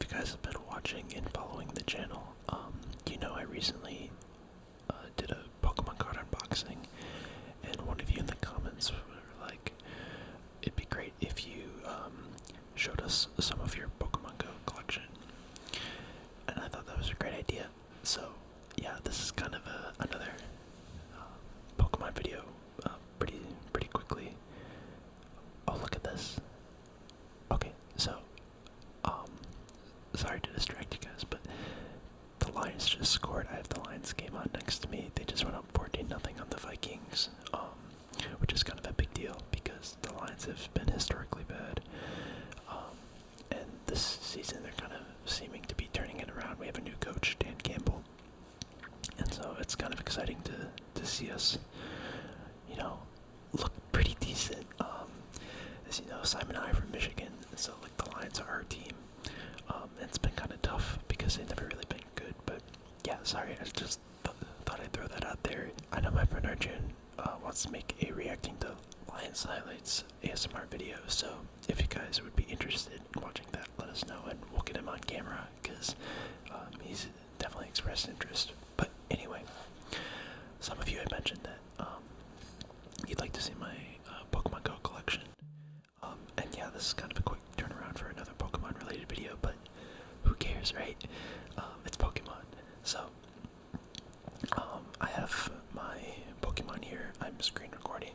you guys have been watching and following the channel, I recently did a Pokemon card unboxing, and one of you in the comments were like, it'd be great if you showed us some of your Pokemon Go collection, and I thought that was a great idea. So yeah, this is kind of another Pokemon video, pretty quickly. Oh, look at this. Okay, so sorry to distract you guys, but the Lions just scored. I have the Lions game on next to me. They just went up 14-0 on the Vikings, which is kind of a big deal because the Lions have been historically bad. And this season they're kind of seeming to be turning it around. We have a new coach, Dan Campbell, and so it's kind of exciting to see us, look pretty decent. As you know, Simon and I are from Michigan, and so like the Lions are our team. It's been kind of tough because they've never really been good, but yeah, sorry, I just thought I'd throw that out there. I know my friend Arjun wants to make a reacting to Lions highlights ASMR video, so if you guys would be interested in watching that, let us know and we'll get him on camera, because he's definitely expressed interest. But anyway, some of you had mentioned that you'd like to see my Pokemon Go collection, and yeah, this is kind of a quick turnaround for another Pokemon related video, but who cares, right? It's Pokemon. So I have my Pokemon here. I'm screen recording,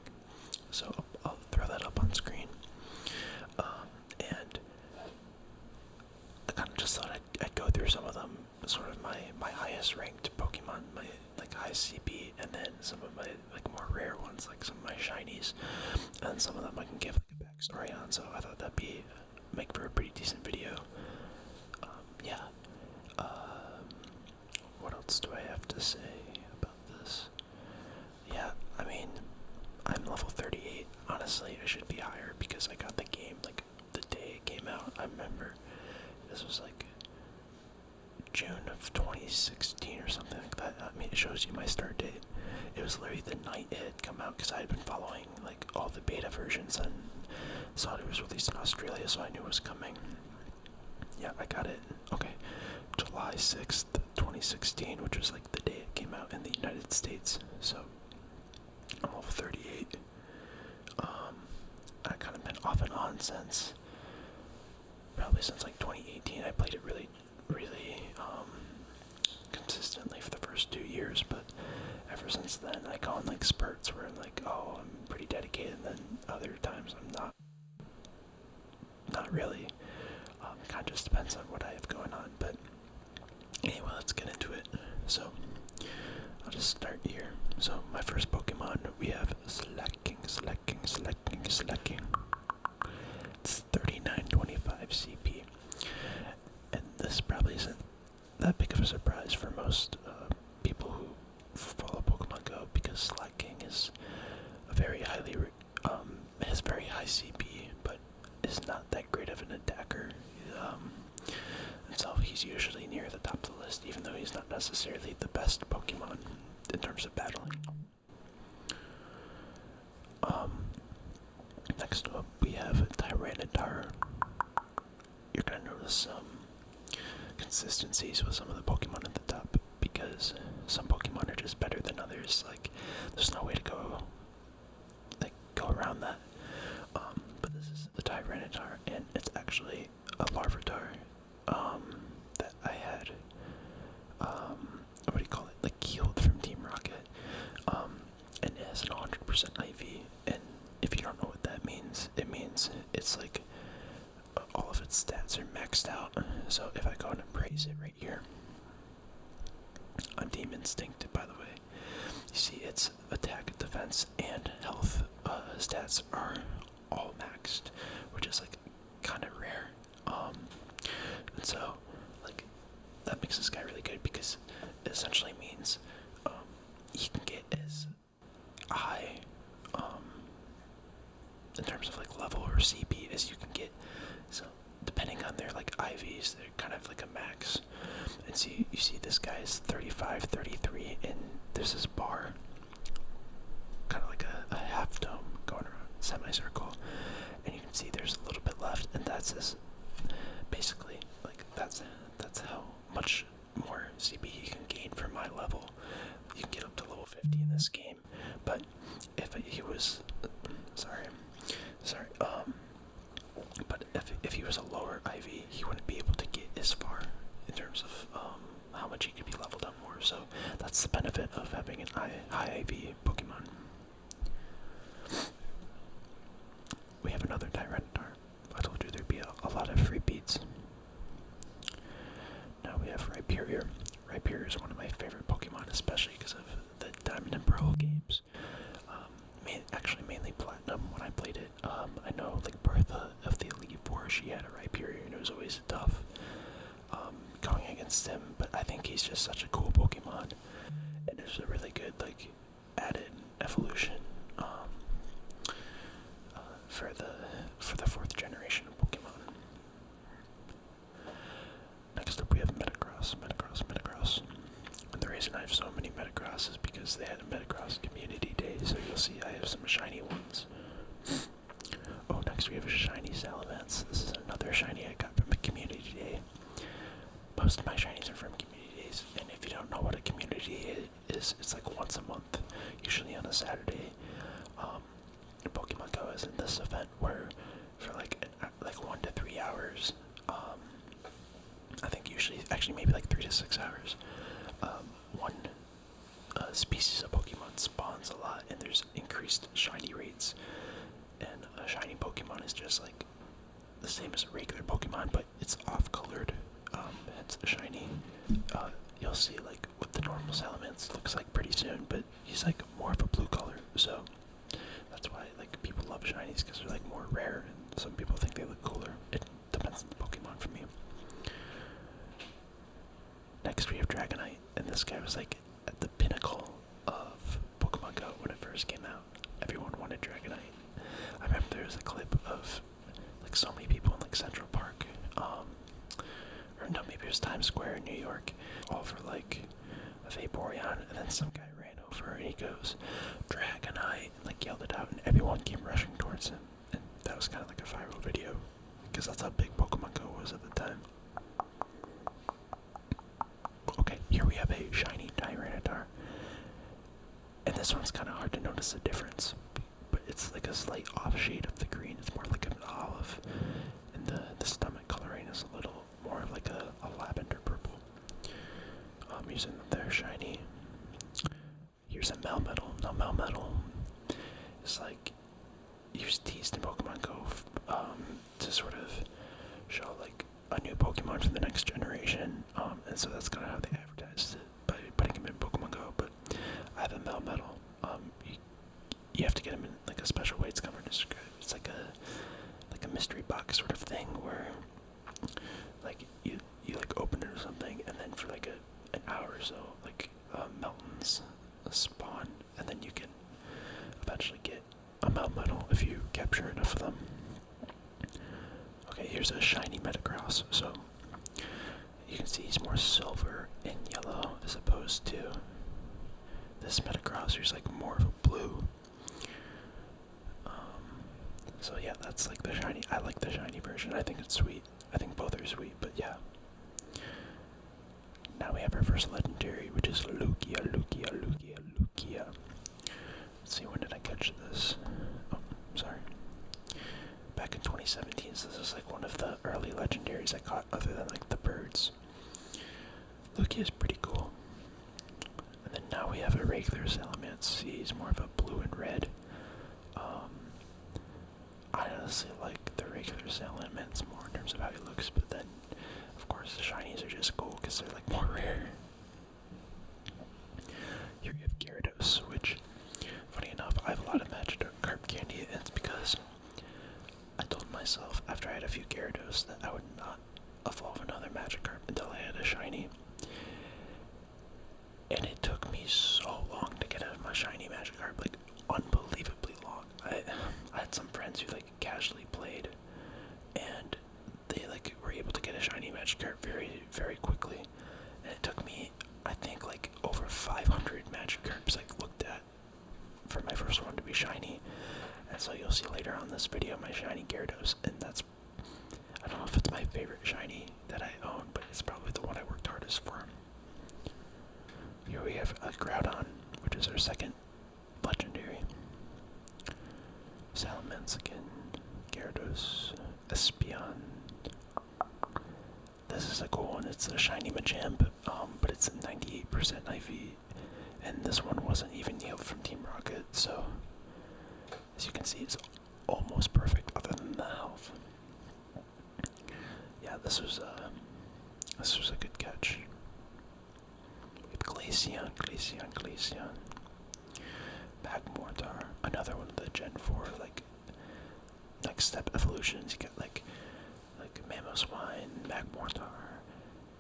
so I'll throw that up on screen. And I kind of just thought I'd go through some of them, sort of my highest ranked Pokemon, my like highest CP, and then some of my like more rare ones, like some of my shinies, and some of them I can give like a backstory on. So I thought that'd be make for a pretty decent video. Yeah. What else do I have to say about this? Yeah, I mean, I'm level 38. Honestly, I should be higher because I got the game like the day it came out. I remember this was like June of 2016 or something like that. I mean, it shows you my start date. It was literally the night it had come out because I had been following like all the beta versions and saw it was released in Australia, so I knew it was coming. Yeah, I got it. Okay, July 6th, 2016, which was like the day it came out in the United States. So I'm level 38. I've kind of been off and on probably since like 2018. I played it really consistently for the first 2 years, but ever since then I go on like spurts where I'm like, oh, I'm pretty dedicated, and then other times I'm not really. It kind of just depends on what I have going on, but anyway, let's get into it. So I'll just start here. So my first Pokemon, we have Slacking. It's 3925 CP, and this probably isn't that big of a surprise for most people who follow Pokemon Go, because Slacking is a very has very high CP, but is not that great of an attacker. And so he's usually near the top of the list, even though he's not necessarily the best Pokemon in terms of battling. Next up, we have Tyranitar. You're gonna notice some consistencies with some of the Pokemon at the top, because some Pokemon are just better than others. Like, there's no way to go around that. But this is the Tyranitar, and it's actually a Larvitar that I had, what do you call it, like healed from Team Rocket, and it has an 100% IV, and if you don't know what that means, it means it's like all of its stats are maxed out. So if I go and appraise it right here on Team Instinct, by the way, you see its attack, defense, and health stats are all maxed, which is like kind of rare. And so like that makes this guy really good, because it essentially means he can get as high in terms of like level or CP as you can get. So depending on their like IVs, they're kind of like a max. And see, you see this guy's 35, 33, and there's this bar, kind of like a half dome going around, semicircle, and you can see there's a little bit left, and that's his, basically, like, that's him. CP you can gain for my level. You can get up to level 50 in this game, but if he was, but if he was a lower IV, he wouldn't be able to get as far in terms of how much he could be leveled up more. So that's the benefit of having an high IV Pokemon. We have another Tyranitar. I told you there'd be a lot of free beats. Now we have Rhyperior. Rhyperior is one of my favorite Pokemon, especially because of the Diamond and Pearl games. Actually, mainly Platinum when I played it. I know, like, Bertha of the Elite Four, she had a Rhyperior, and it was always tough going against him, but I think he's just such a cool Pokemon, and there's a really good, like, added evolution for the 4th generation of Pokemon. Next up we have Metagross. And the reason I have so many Metagross is because they had a Metagross community day, so you'll see I have some shiny ones. Oh, next we have a shiny Salamence. This is another shiny I got from a community day. Most of my shinies are from community days, and if you don't know what a community is, it's like once a month, usually on a Saturday. Pokemon Go is in this event where for like 1 to 3 hours, I think usually, actually maybe like 3 to 6 hours, one species of Pokemon spawns a lot, and there's increased shiny rates, and a shiny Pokemon is just like the same as a regular Pokemon, but it's off-colored, hence shiny. You'll see like what the normal Salamence looks like pretty soon, but he's like more of a blue color, so that's why like people love shinies, because they're like more rare, and some people think they look cooler. It depends on the Pokemon for me. Next we have Dragonite, and this guy was like at the pinnacle of Pokemon Go when it first came out. Everyone wanted Dragonite. I remember there was a clip of like so many people in like Central Park, or no, maybe it was Times Square in New York, all for like a Vaporeon, and then some guy ran over and he goes, Dragonite, and like yelled it out, and everyone came rushing towards him, and that was kind of like a viral video, because that's how big Pokemon Go was at the time. Okay, here we have a shiny Tyranitar, and this one's kind of hard to notice the difference, but it's like a slight off shade of the green. It's more like an olive, and the stomach coloring is a little more like a lavender purple. Using their shiny. Here's a Melmetal. Now Melmetal is like used teased in Pokemon Go to sort of show like a new Pokemon for the next generation, and so that's kind of how they advertised it, by putting him in Pokemon Go. But I have a Melmetal. You have to get him in like a special way. It's kind of described. It's like a mystery box sort of thing where like you like open it or something, and then for like an hour or so, like Meltons spawn, and then you can eventually get a Melmetal if you capture enough of them. Okay, here's a shiny Metagross. So you can see he's more silver and yellow as opposed to this Metagross, who's like more of a blue. So yeah, that's like the shiny. I like the shiny version. I think it's sweet. I think both are sweet, but yeah. Now we have our first legendary, which is Lugia. Let's see, when did I catch this? Oh, sorry. Back in 2017, so this is like one of the early legendaries I caught, other than like the birds. Lugia is pretty cool. And then now we have a regular Salamence. He's more of a blue and red. I honestly like the regular Salamence more in terms of how he looks, but then of course the shinies are just cool because they're like more rare. Here we have Gyarados, which, funny enough, I have a lot of Magikarp candy, and it's because I told myself after I had a few Gyarados that I would not evolve another Magikarp until I had a shiny. And it took me so long to get out of my shiny Magikarp, like unbelievably long. I had some friends who like casually played, and they like were able to get a shiny Magikarp very, very quickly. And it took me, I think, like over 500 Magikarps like looked at for my first one to be shiny. And so you'll see later on this video my shiny Gyarados, and that's, I don't know if it's my favorite shiny that I own, but it's probably the one I worked hardest for. have a Groudon, which is our second legendary. Salamensican, Gyarados, Espeon. This is a cool one. It's a shiny Machamp, but it's a 98% IV, and this one wasn't even healed from Team Rocket, so as you can see, it's almost perfect other than the health. Yeah, this was a good catch. We have Glaceon. Magmortar, another one of the Gen 4 like next step evolutions. You got like Mamoswine, Magmortar,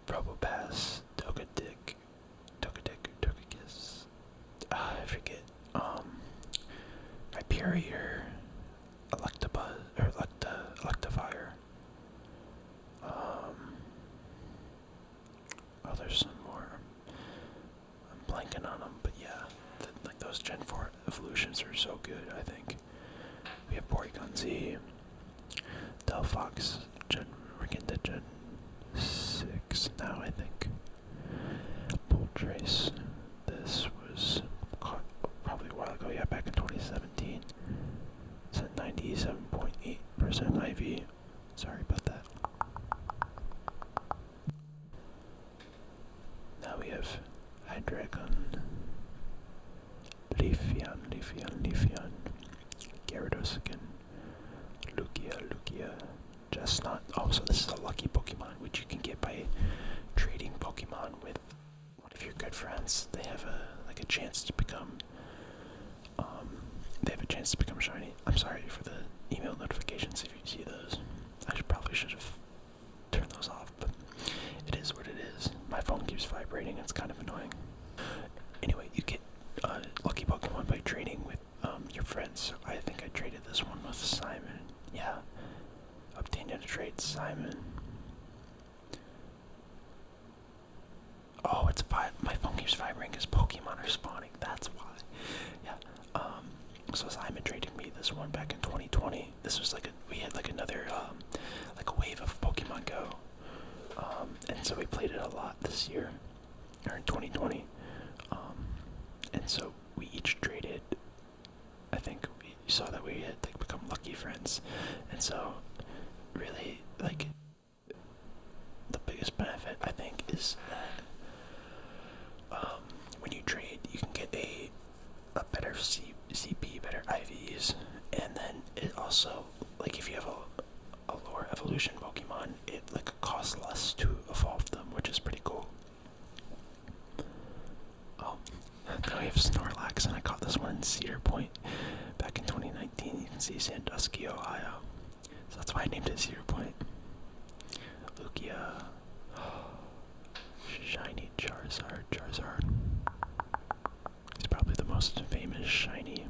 Probopass, Togekiss. I forget. Hyperior, Electabuzz or Electivire. Oh, there's some more. I'm blanking on them, but yeah, like those Gen 4 evolutions are so good. I think we have Porygon Z, Delphox, we're getting to Gen 6 now, I think. Moltres, this was caught probably a while ago, yeah, back in 2017. It's at 97.8% IV. Sorry about that. Now we have Hydreigon, Leafeon, Gyarados again, Lugia, Chestnut. Oh, so this is a lucky Pokemon, which you can get by trading Pokemon with one of your good friends. They have a chance to become, shiny. I'm sorry for the email notifications if you see those. I probably should have turned those off, but it is what it is. My phone keeps vibrating. It's kind of annoying. Anyway, you get lucky Pokemon by trading with your friends. So I think I traded this one with Simon. Yeah, obtained a trade, Simon. Oh, it's my phone keeps vibrating because Pokemon are spawning. That's why. Yeah. So Simon traded me this one back in 2020. This was we had another like a wave of Pokemon Go. And so we played it a lot this year, or in 2020. And so we each traded. I think we saw that we had become lucky friends, and so really the biggest benefit I think is that when you trade, you can get a better CP, better IVs, and then it also if you have a lower evolution Pokemon, it costs less to evolve them, which is pretty cool. Oh, now we have Snorlax, and I caught this one in Cedar Point back in 2019. You can see Sandusky, Ohio. So that's why I named it Cedar Point. Lugia. Shiny Charizard. He's probably the most famous shiny.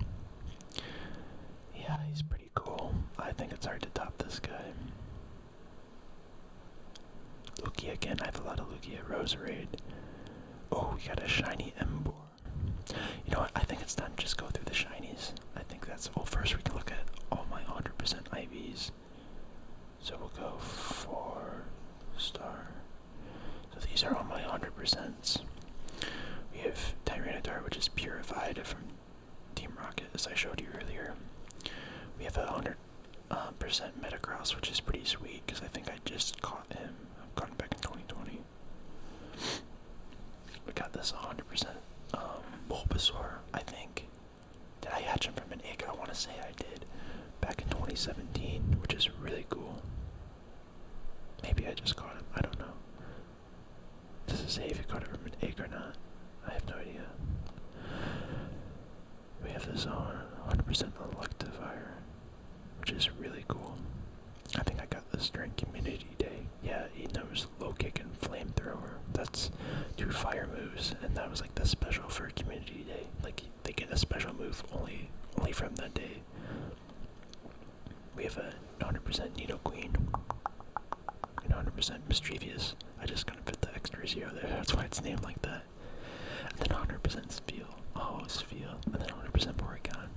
Yeah, he's pretty cool. I think it's hard to top this guy. Lugia again. I have a lot of Lugia. Roserade. Oh, we got a shiny Emboar. You know what? I think it's time to just go through the shinies. I think that's. Well, first we can look at all my 100% IVs. So we'll go 4-star. So these are all my 100%s. We have Tyranitar, which is purified from Team Rocket, as I showed you earlier. We have 100% Metagross, which is pretty sweet because I think I just caught him. I caught him back in 2020. We got this 100% Bulbasaur, I think. Did I hatch him from an egg? I want to say I did. Back in 2017, which is really cool. Maybe I just caught him. I don't know. Does it say if you caught it from an egg or not? I have no idea. We have this 100% Electivire, which is really cool. I think I got this during Community Day. Yeah, he knows Low Kick and Flamethrower. That's 2 fire moves, and that was the special for Community Day. They get a special move only from that day. We have a 100% Nidoqueen and 100% Mischievous. I just couldn't fit the extra 0 there. That's why it's named like that. And then 100% Spheal. Oh, Spheal. And then 100% Porygon.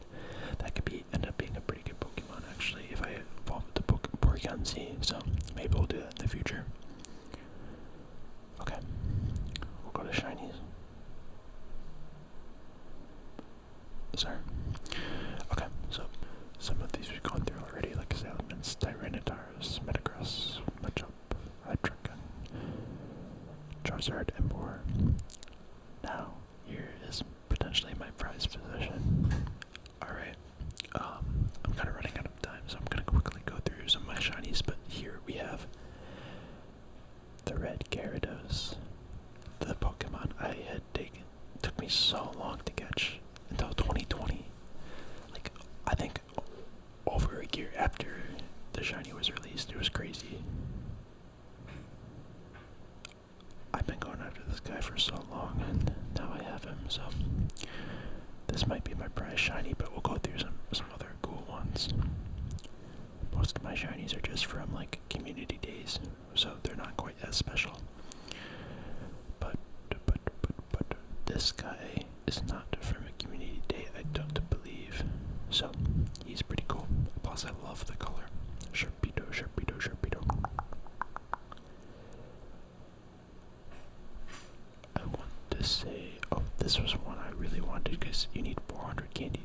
That could end up being a pretty good Pokemon, actually, if I evolve with the Porygon Z. So maybe we'll do that in the future. Okay. We'll go to shinies. Charizard and more. Now, here is potentially my prized possession. Alright, I'm kind of running out of time, so I'm going to quickly go through some of my shinies, but here we have the red Gyarados. The Pokemon I had taken took me so long to catch until 2020. Like, I think over a year after the shiny was released. It was crazy. I've been going after this guy for so long, and now I have him, so this might be my prize shiny, but we'll go through some other cool ones. Most of my shinies are just from, like, community days, so they're not quite as special. But this guy is not from a community day, I don't believe. So, he's pretty cool. Plus, I love the color. Sharpedo, Sharpedo, Sharpedo. I want to say, oh, this was one I really wanted because you need 400 candy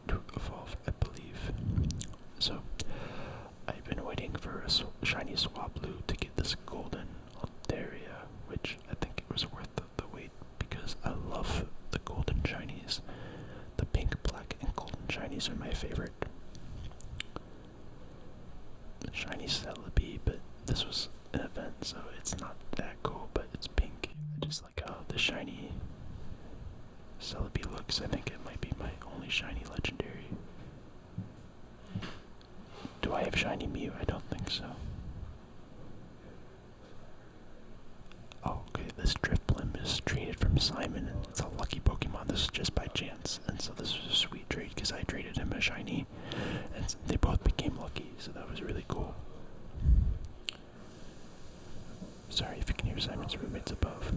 to evolve, I believe. So, I've been waiting for a shiny Swablu to get this golden Altaria, which I think it was worth the wait because I love the golden shinies. The pink, black, and golden shinies are my favorite. Shiny Celebi, but this was an event, so it's not that cool, but it's pink. I just like how the shiny Celebi looks. I think it might be my only shiny legendary. Do I have shiny Mew? I don't think so. Oh, okay, this Drifblim is traded from Simon, and it's a lucky Pokemon. This is just by chance, and so this was a sweet trade because I traded him a shiny, and they both became lucky, so that was really cool. Sorry if you can hear Simon's roommates above.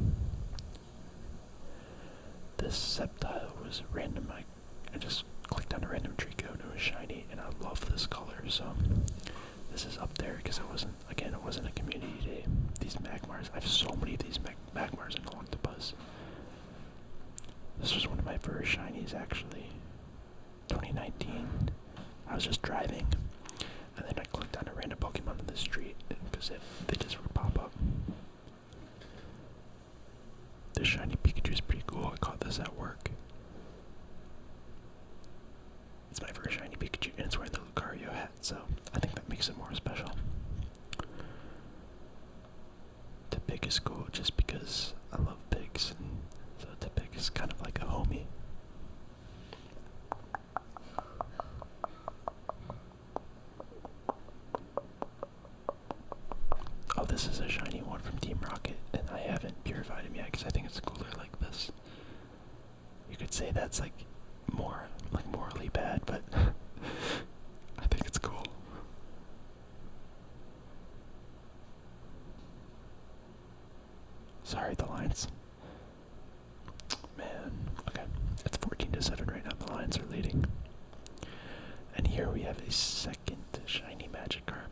This Sceptile was random. I just clicked on a random Trico and it was shiny, and I love this color, so this is up there because it wasn't a community day. These Magmars, I have so many of these Magmars in Octopus. This was one of my first shinies, actually. 2019. I was just driving, and then I clicked on a random Pokemon on the street because they just would pop up. This shiny Pikachu is pretty cool. I caught this at work. It's my first shiny Pikachu, and it's wearing the Lucario hat, so I think that makes it more special. The pig is cool just because I love pigs, and so the pig is kind of like a homie. Oh, this is a shiny one from Team Rocket, and I haven't purified him yet because I think it's cooler like this. You could say that's like morally bad, but I think it's cool. Sorry, the Lions. Man, okay. It's 14-7 right now. The Lions are leading. And here we have a second shiny Magikarp.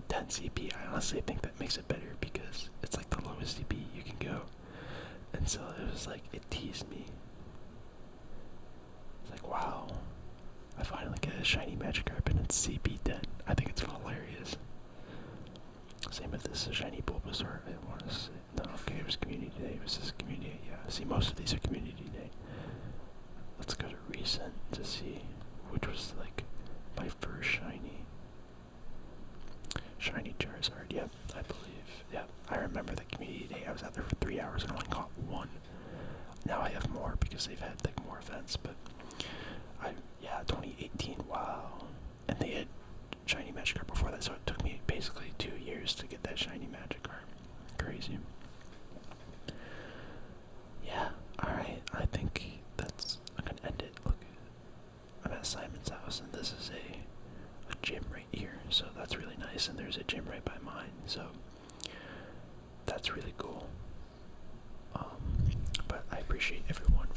10 CP. I honestly think that makes it better because it's like the lowest CP you can go. And so it was like, it teased me. It's like, wow. I finally get a shiny Magikarp and it's CP 10. I think it's hilarious. Same with this shiny Bulbasaur. I want to say, no, okay, it was community day. Was this community day? Yeah, see, most of these are community day. Let's go to recent to see which was like my first shiny. Shiny Charizard, yep, I believe. Yep, I remember the community day. I was out there for 3 hours and only caught one. Now I have more because they've had like more events, but 2018, wow. And they had shiny Magikarp before that, so it took me basically 2 years to get that shiny Magikarp. Crazy. Yeah, alright, I think I'm gonna end it. Look, I'm at Simon's house, and this is a gym right here, so that's really nice, and there's a gym right by mine, so that's really cool. But I appreciate everyone